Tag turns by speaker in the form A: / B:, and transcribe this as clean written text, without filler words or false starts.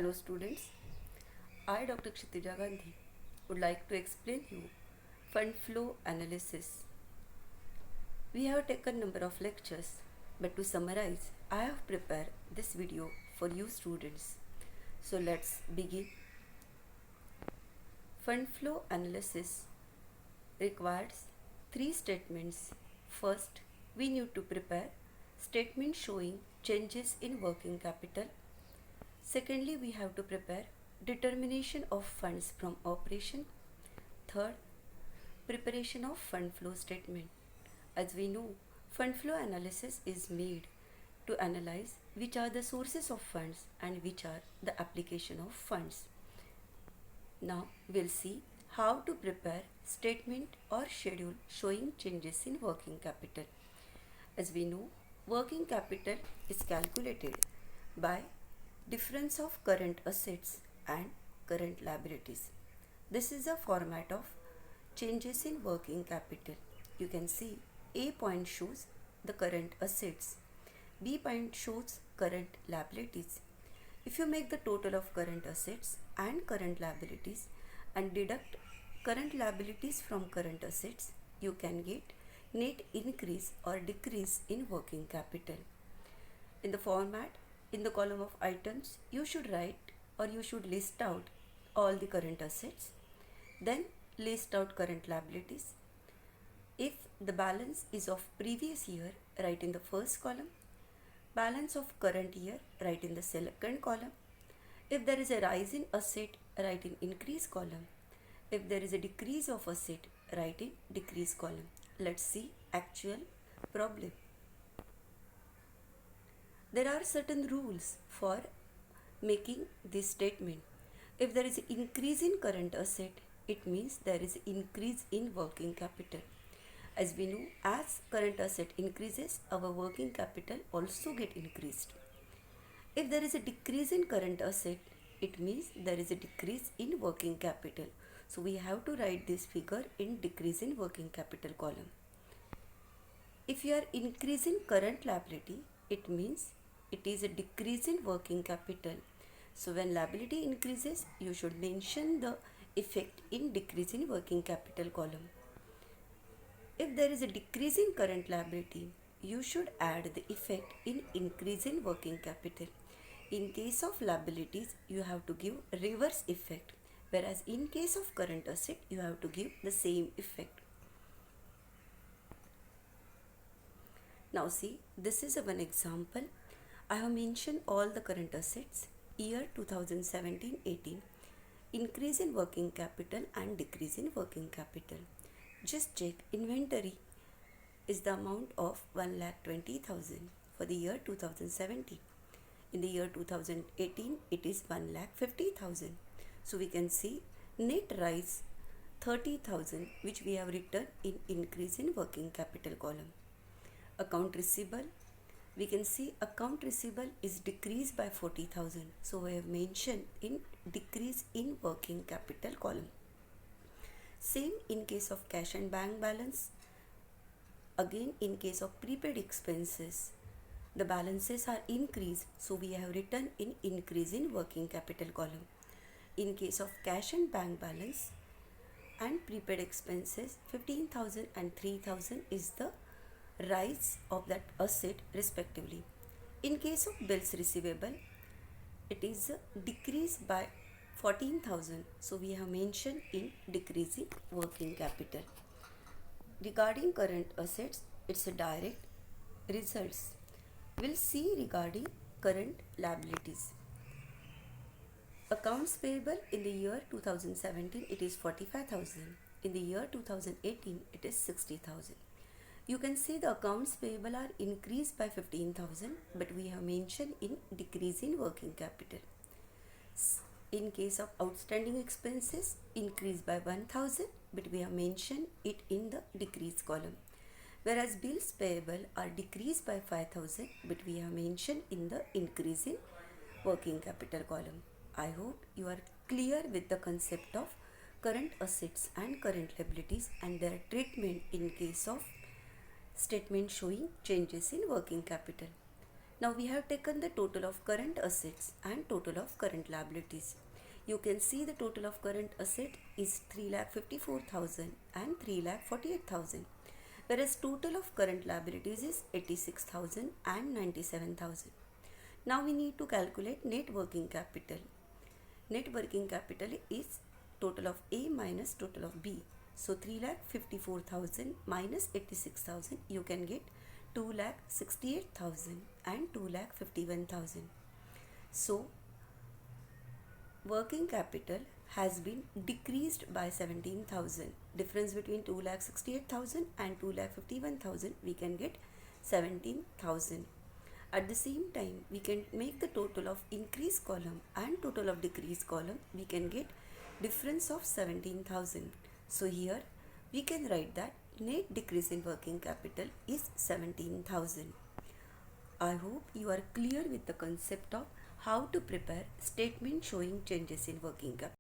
A: Hello students, I Dr. Kshitija Gandhi would like to explain you fund flow analysis. We have taken number of lectures, but to summarize, I have prepared this video for you students. So let's begin. Fund flow analysis requires three statements. First, we need to prepare statement showing changes in working capital. Secondly, we have to prepare determination of funds from operation. Third, preparation of fund flow statement. As we know, fund flow analysis is made to analyze which are the sources of funds and which are the application of funds. Now we'll see how to prepare statement or schedule showing changes in working capital. As we know, working capital is calculated by difference of current assets and current liabilities. This is a format of changes in working capital. You can see A point shows the current assets, B point shows current liabilities. If you make the total of current assets and current liabilities and deduct current liabilities from current assets, you can get net increase or decrease in working capital. In the format, in the column of items, you should write or you should list out all the current assets, then list out current liabilities. If the balance is of previous year, write in the first column. Balance of current year, write in the second column. If there is a rise in asset, write in increase column. If there is a decrease of asset, write in decrease column. Let's see actual problem. There are certain rules for making this statement. If there is an increase in current asset, it means there is increase in working capital. As we know, as current asset increases, our working capital also get increased. If there is a decrease in current asset, it means there is a decrease in working capital. So we have to write this figure in decrease in working capital column. If you are increasing current liability, it means it is a decrease in working capital. So when liability increases, you should mention the effect in decrease in working capital column. If there is a decrease in current liability, you should add the effect in increase in working capital. In case of liabilities, you have to give reverse effect, whereas in case of current asset, you have to give the same effect. Now see, this is one example. I have mentioned all the current assets, year 2017-18, increase in working capital and decrease in working capital. Just check, inventory is the amount of 1,20,000 for the year 2017. In the year 2018, it is 1,50,000. So we can see net rise 30,000, which we have written in increase in working capital column. Account receivable, we can see account receivable is decreased by 40,000. So we have mentioned in decrease in working capital column. Same in case of cash and bank balance. Again, in case of prepaid expenses, the balances are increased, so we have written in increase in working capital column. In case of cash and bank balance and prepaid expenses, 15,000 and 3,000 is the rise of that asset respectively. In case of bills receivable, it is decreased by 14,000. So we have mentioned in decreasing working capital. Regarding current assets, it's a direct results. We'll see regarding current liabilities. Accounts payable in the year 2017, it is 45,000. In the year 2018, it is 60,000. You can see the accounts payable are increased by 15,000, but we have mentioned in decrease in working capital. In case of outstanding expenses, increased by 1,000, but we have mentioned it in the decrease column. Whereas bills payable are decreased by 5,000, but we have mentioned in the increase in working capital column. I hope you are clear with the concept of current assets and current liabilities and their treatment in case of statement showing changes in working capital. Now we have taken the total of current assets and total of current liabilities. You can see the total of current asset is 3,54,000 and 3,48,000, whereas total of current liabilities is 86,000 and 97,000. Now we need to calculate net working capital. Net working capital is total of A minus total of B. So 3,54,000 minus 86,000, you can get 2,68,000 and 2,51,000. So working capital has been decreased by 17,000. Difference between 2,68,000 and 2,51,000, we can get 17,000. At the same time, we can make the total of increase column and total of decrease column. We can get difference of 17,000. So here we can write that net decrease in working capital is 17,000. I hope you are clear with the concept of how to prepare statement showing changes in working capital.